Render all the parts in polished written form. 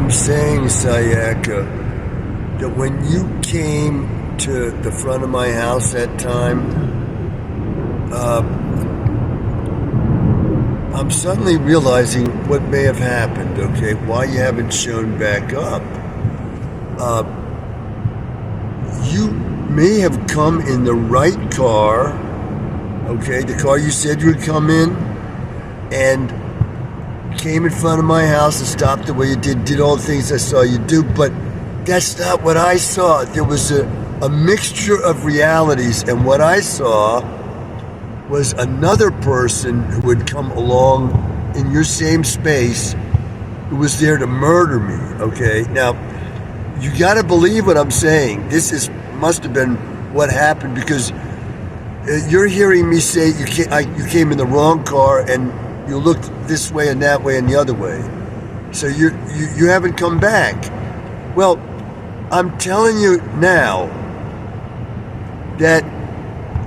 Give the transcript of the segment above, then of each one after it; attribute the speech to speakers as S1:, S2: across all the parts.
S1: I'm saying, Sayaka, that when you came to the front of my house that time, I'm suddenly realizing what may have happened, okay? Why you haven't shown back up. You may have come in the right car, okay? The car you said you would come in, and came in front of my house and stopped the way you did all the things I saw you do, but that's not what I saw. There was a mixture of realities, and what I saw was another person who had come along in your same space who was there to murder me, okay? Now, you gotta believe what I'm saying. Must have been what happened, because you're hearing me say you came in the wrong car and you looked this way and that way and the other way. So you haven't come back. Well, I'm telling you now that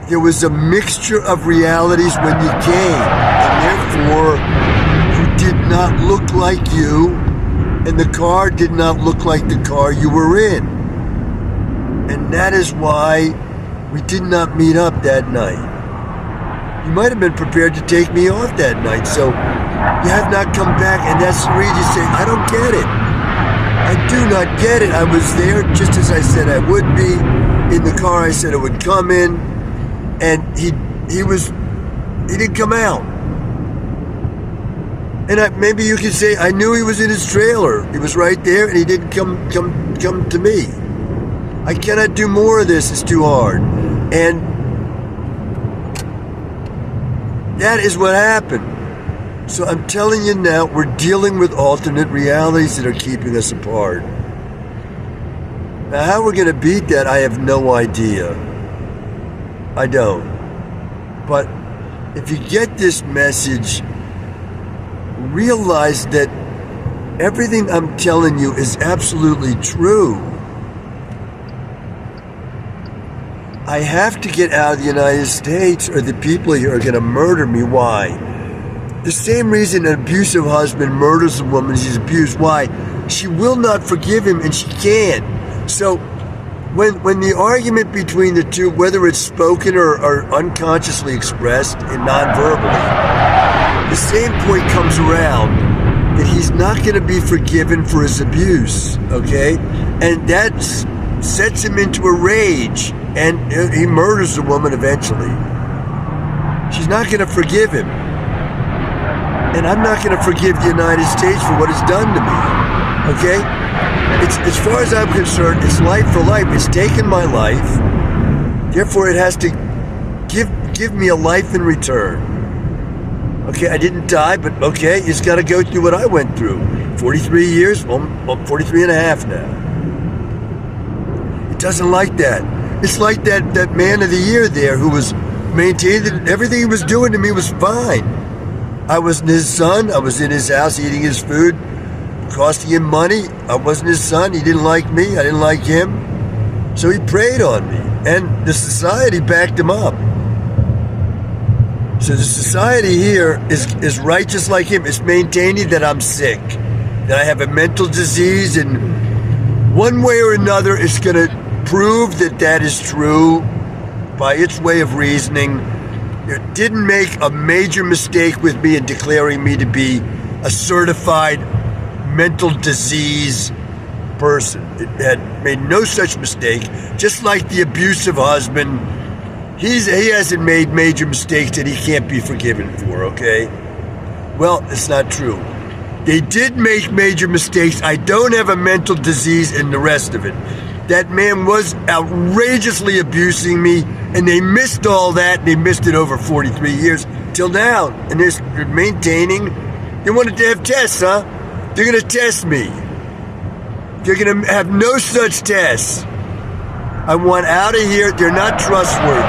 S1: there was a mixture of realities when you came, and therefore you did not look like you, and the car did not look like the car you were in. And that is why we did not meet up that night. You might have been prepared to take me off that night, so you have not come back, and that's the reason you say, I don't get it. I do not get it. I was there just as I said I would be, in the car I said I would come in, and he didn't come out. And maybe you could say, I knew he was in his trailer. He was right there, and he didn't come to me. I cannot do more of this. It's too hard. And that is what happened. So I'm telling you now, we're dealing with alternate realities that are keeping us apart. Now, how we're going to beat that, I have no idea. I don't. But if you get this message, realize that everything I'm telling you is absolutely true. I have to get out of the United States, or the people here are going to murder me. Why? The same reason an abusive husband murders a woman she's abused. Why? She will not forgive him, and she can't. So when the argument between the two, whether it's spoken or unconsciously expressed and non-verbally, the same point comes around that he's not going to be forgiven for his abuse, okay? And that sets him into a rage, and he murders the woman eventually. She's not going to forgive him. And I'm not going to forgive the United States for what it's done to me, okay? It's, as far as I'm concerned, it's life for life. It's taken my life. Therefore, it has to give me a life in return. Okay, I didn't die, but okay, it's got to go through what I went through. 43 years, well, 43 and a half now. It doesn't like that. It's like that man of the year there who was maintaining that everything he was doing to me was fine. I wasn't his son. I was in his house eating his food, costing him money. I wasn't his son. He didn't like me. I didn't like him. So he preyed on me. And the society backed him up. So the society here is righteous like him. It's maintaining that I'm sick, that I have a mental disease, and one way or another it's going to prove that that is true by its way of reasoning. It didn't make a major mistake with me in declaring me to be a certified mental disease person. It had made no such mistake. Just like the abusive husband, he hasn't made major mistakes that he can't be forgiven for, okay? Well, it's not true. They did make major mistakes. I don't have a mental disease and the rest of it. That man was outrageously abusing me, and they missed all that. They missed it over 43 years till now. And they're maintaining. They wanted to have tests, huh? They're going to test me. They're going to have no such tests. I want out of here. They're not trustworthy.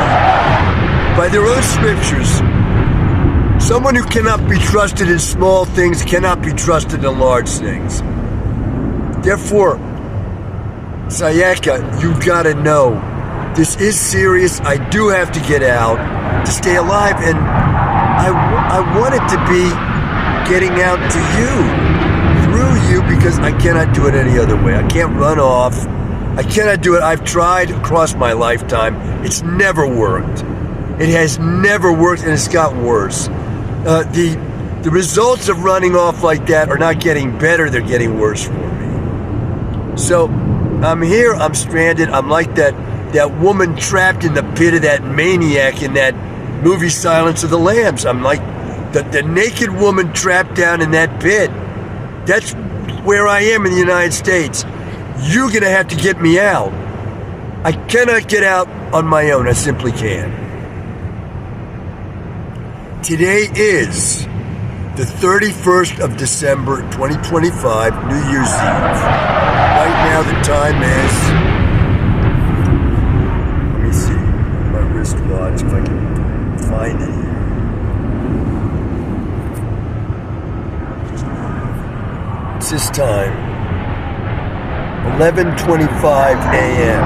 S1: By their own scriptures, someone who cannot be trusted in small things cannot be trusted in large things. Therefore, Sayaka, you've got to know, this is serious. I do have to get out to stay alive, and I wanted to be getting out to you through you because I cannot do it any other way. I can't run off. I cannot do it. I've tried across my lifetime. It's never worked. It has never worked, and it's got worse. The results of running off like that are not getting better. They're getting worse for me. So I'm here. I'm stranded. I'm like that woman trapped in the pit of that maniac in that movie Silence of the Lambs. I'm like the naked woman trapped down in that pit. That's where I am in the United States. You're going to have to get me out. I cannot get out on my own. I simply can't. Today is the 31st of December, 2025, New Year's Eve. Right now the time is, let me see, my wristwatch, if I can find it here. It's this time, 11:25 a.m.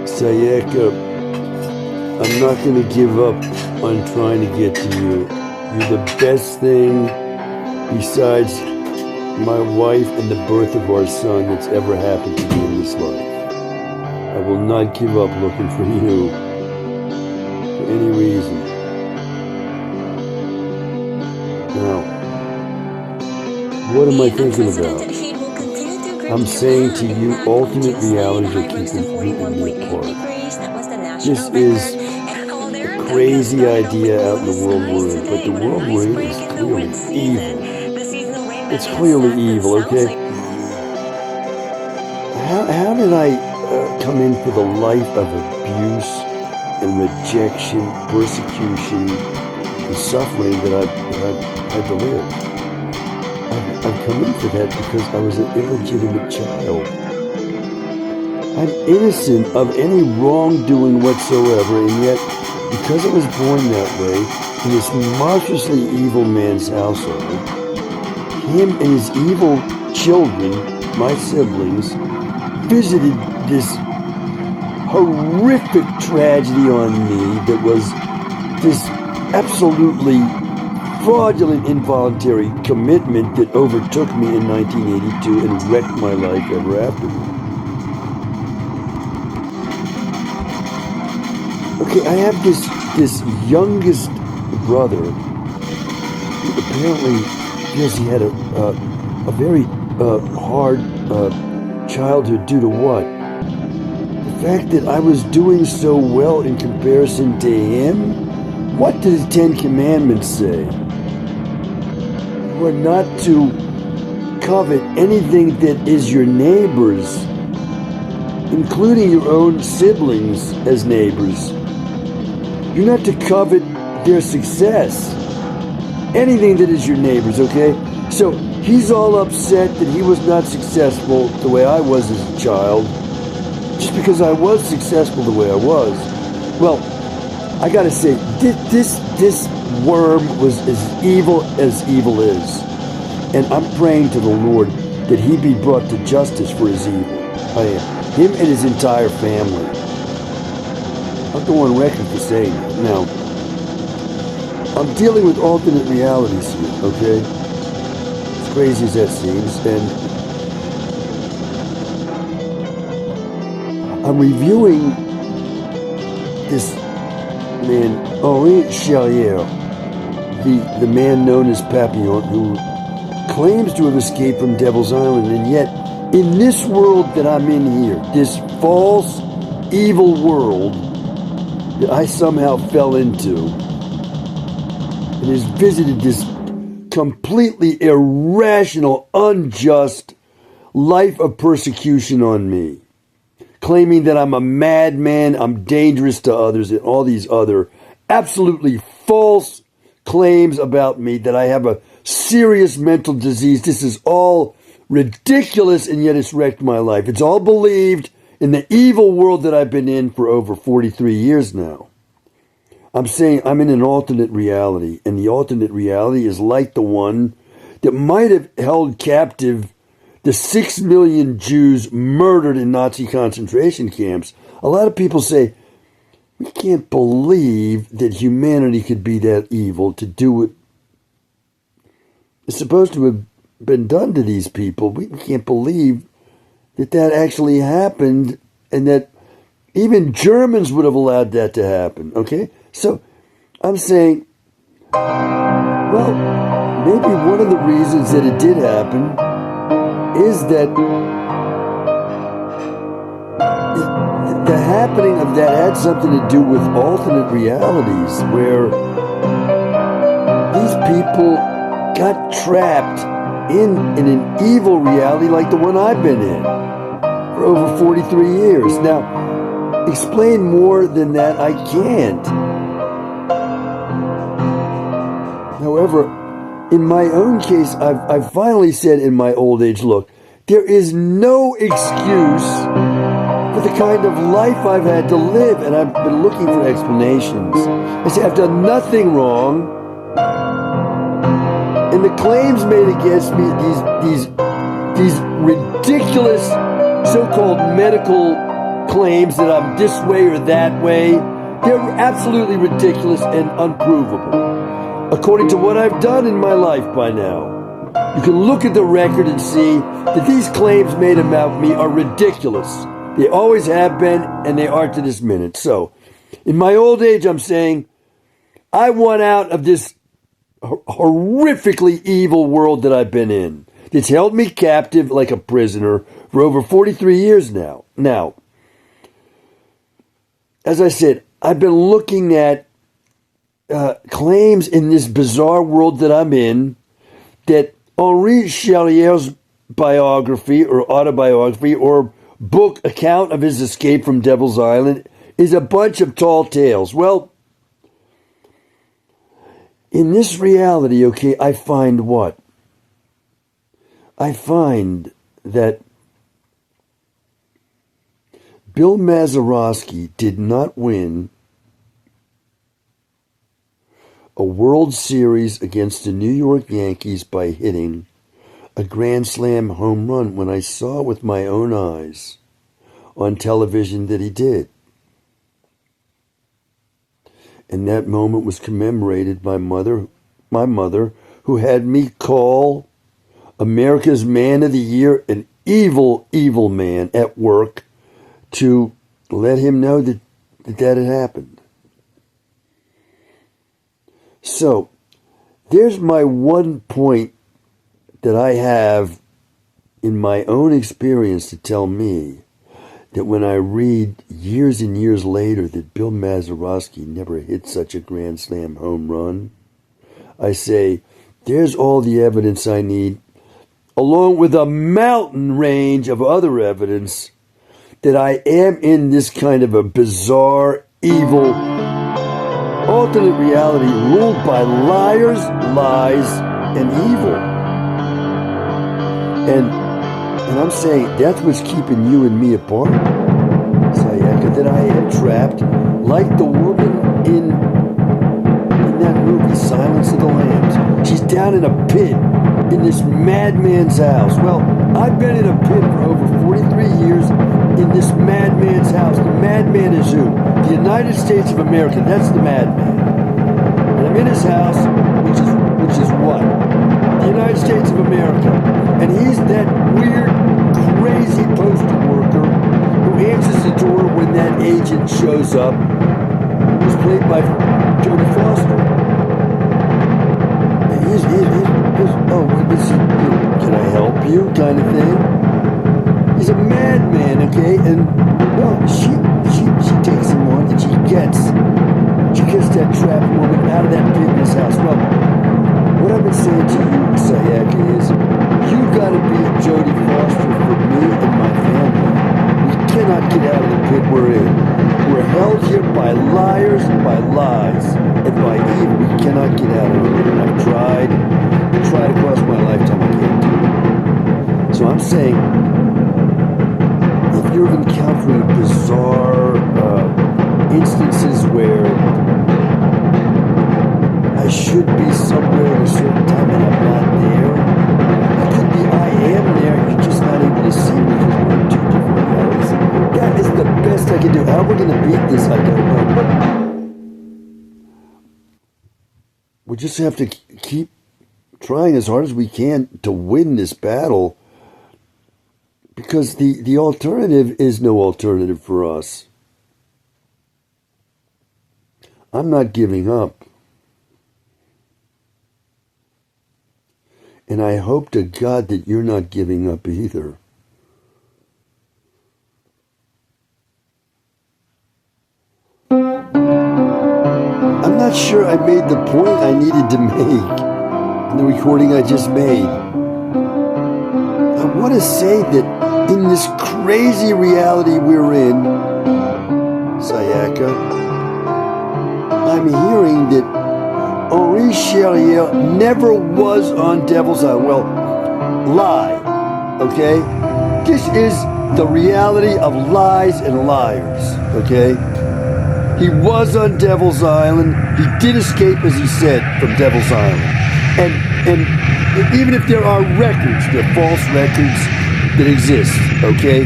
S1: Sayaka, I'm not going to give up on trying to get to you. You're the best thing besides my wife and the birth of our son that's ever happened to me in this life. I will not give up looking for you for any reason. Now, what am I thinking about? I'm saying to you, alternate realities are keeping you and me apart. This is a crazy idea out in the world we're in, but the world we're in is clearly evil. It's clearly evil, okay? How did I come in for the life of abuse and rejection, persecution, and suffering that I've had to live? I've come in for that because I was an illegitimate child. I'm innocent of any wrongdoing whatsoever, and yet, because I was born that way, in this monstrously evil man's household, him and his evil children, my siblings, visited this horrific tragedy on me that was this absolutely fraudulent involuntary commitment that overtook me in 1982 and wrecked my life ever afterward. Okay, I have this youngest brother who apparently feels he had a very hard childhood due to what? The fact that I was doing so well in comparison to him? What do the Ten Commandments say? You are not to covet anything that is your neighbor's, including your own siblings as neighbors. You're not to covet their success. Anything that is your neighbor's, okay? So he's all upset that he was not successful the way I was as a child, just because I was successful the way I was. Well, I gotta say, this worm was as evil is. And I'm praying to the Lord that he be brought to justice for his evil. I am. Him and his entire family. I'll go on record for saying that. Now, I'm dealing with alternate realities here, okay? As crazy as that seems, and I'm reviewing this man, Henri Charrier, the man known as Papillon, who claims to have escaped from Devil's Island, and yet, in this world that I'm in here, this false, evil world that I somehow fell into, and has visited this completely irrational, unjust life of persecution on me, claiming that I'm a madman, I'm dangerous to others, and all these other absolutely false claims about me, that I have a serious mental disease. This is all ridiculous, and yet it's wrecked my life. It's all believed in the evil world that I've been in for over 43 years now. I'm saying I'm in an alternate reality, and the alternate reality is like the one that might have held captive the 6 million Jews murdered in Nazi concentration camps. A lot of people say, we can't believe that humanity could be that evil to do what is supposed to have been done to these people. We can't believe that that actually happened and that even Germans would have allowed that to happen, okay? So I'm saying, well, maybe one of the reasons that it did happen is that the happening of that had something to do with alternate realities where these people got trapped in an evil reality like the one I've been in for over 43 years. Now, explain more than that I can't. However, in my own case, I've finally said in my old age, look, there is no excuse for the kind of life I've had to live, and I've been looking for explanations. I say I've done nothing wrong, and the claims made against me, these ridiculous so-called medical claims that I'm this way or that way, they're absolutely ridiculous and unprovable. According to what I've done in my life by now, you can look at the record and see that these claims made about me are ridiculous. They always have been, and they are to this minute. So, in my old age, I'm saying, I want out of this horrifically evil world that I've been in. It's held me captive like a prisoner for over 43 years now. Now, as I said, I've been looking at claims in this bizarre world that I'm in that Henri Charrier's biography or autobiography or book account of his escape from Devil's Island is a bunch of tall tales. Well, in this reality, okay, I find what? I find that Bill Mazeroski did not win a World Series against the New York Yankees by hitting a Grand Slam home run when I saw with my own eyes on television that he did. And that moment was commemorated by my mother, who had me call America's Man of the Year an evil, evil man at work to let him know that had happened. So, there's my one point that I have in my own experience to tell me that when I read years and years later that Bill Mazeroski never hit such a Grand Slam home run, I say, there's all the evidence I need, along with a mountain range of other evidence, that I am in this kind of a bizarre, evil, alternate reality ruled by liars, lies, and evil. And I'm saying that's what's keeping you and me apart, Sayaka, that I am trapped like the woman in that movie, Silence of the Lambs. She's down in a pit in this madman's house. Well, I've been in a pit for over 43 years in this madman's house. The madman is who? The United States of America. That's the madman. And I'm in his house, which is what? The United States of America. And he's that weird, crazy postal worker who answers the door when that agent shows up, who's played by Jodie Foster. And he's oh, can I help you, kind of thing. He's a madman, okay? And well, she takes him on, and she gets that trapped woman out of that pit in his house. Well, what I've been saying to you, Sayaka, is you gotta be Jodie Foster for me and my family. We cannot get out of the pit we're in. We're held here by liars, by lies, and by evil. We cannot get out of it. And I've tried across my lifetime, I can't do it. So I'm saying, if you're encountering bizarre instances where I should be somewhere at a certain time and I'm not there, it could be I am there, you're just not able to see me because we're in two different areas. That is the best
S2: best I can do. How we're going to beat this, I don't know. But we just have to keep trying as hard as we can to win this battle, because the alternative is no alternative for us. I'm not giving up. And I hope to God that you're not giving up either. I'm not sure I made the point I needed to make in the recording I just made. I want to say that in this crazy reality we're in, Sayaka, I'm hearing that Henri Charrier never was on Devil's Island. Well, lie, okay? This is the reality of lies and liars, okay? He was on Devil's Island. He did escape, as he said, from Devil's Island. And even if there are records, there are false records that exist, okay?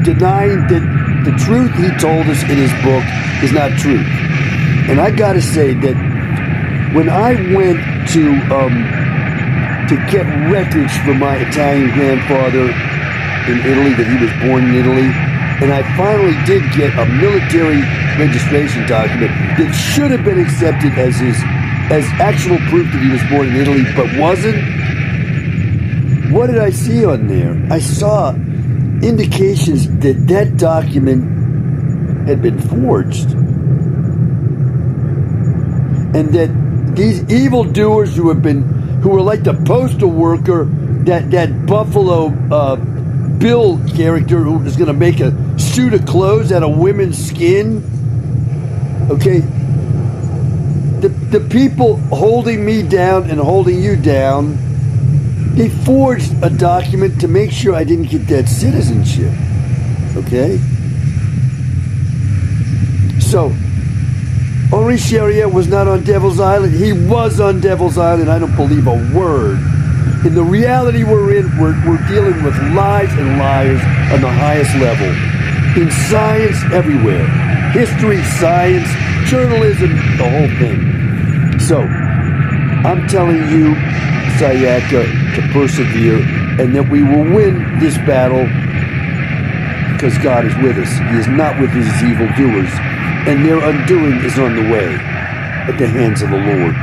S2: Denying that the truth he told us in his book is not true. And I gotta say that when I went to get records from my Italian grandfather in Italy, that he was born in Italy, and I finally did get a military registration document that should have been accepted as actual proof that he was born in Italy, but wasn't. What did I see on there? I saw indications that that document had been forged, and that these evildoers who were like the postal worker, that Buffalo Bill character who is going to make a suit of clothes out of women's skin. Okay, the people holding me down and holding you down, they forged a document to make sure I didn't get that citizenship. Okay, so Henri Charrier was not on Devil's Island. He was on Devil's Island. I don't believe a word. In the reality we're in, we're dealing with lies and liars on the highest level. In science, everywhere. History, science, journalism, the whole thing. So, I'm telling you, Sayaka, to persevere, and that we will win this battle because God is with us. He is not with his evildoers, and their undoing is on the way at the hands of the Lord.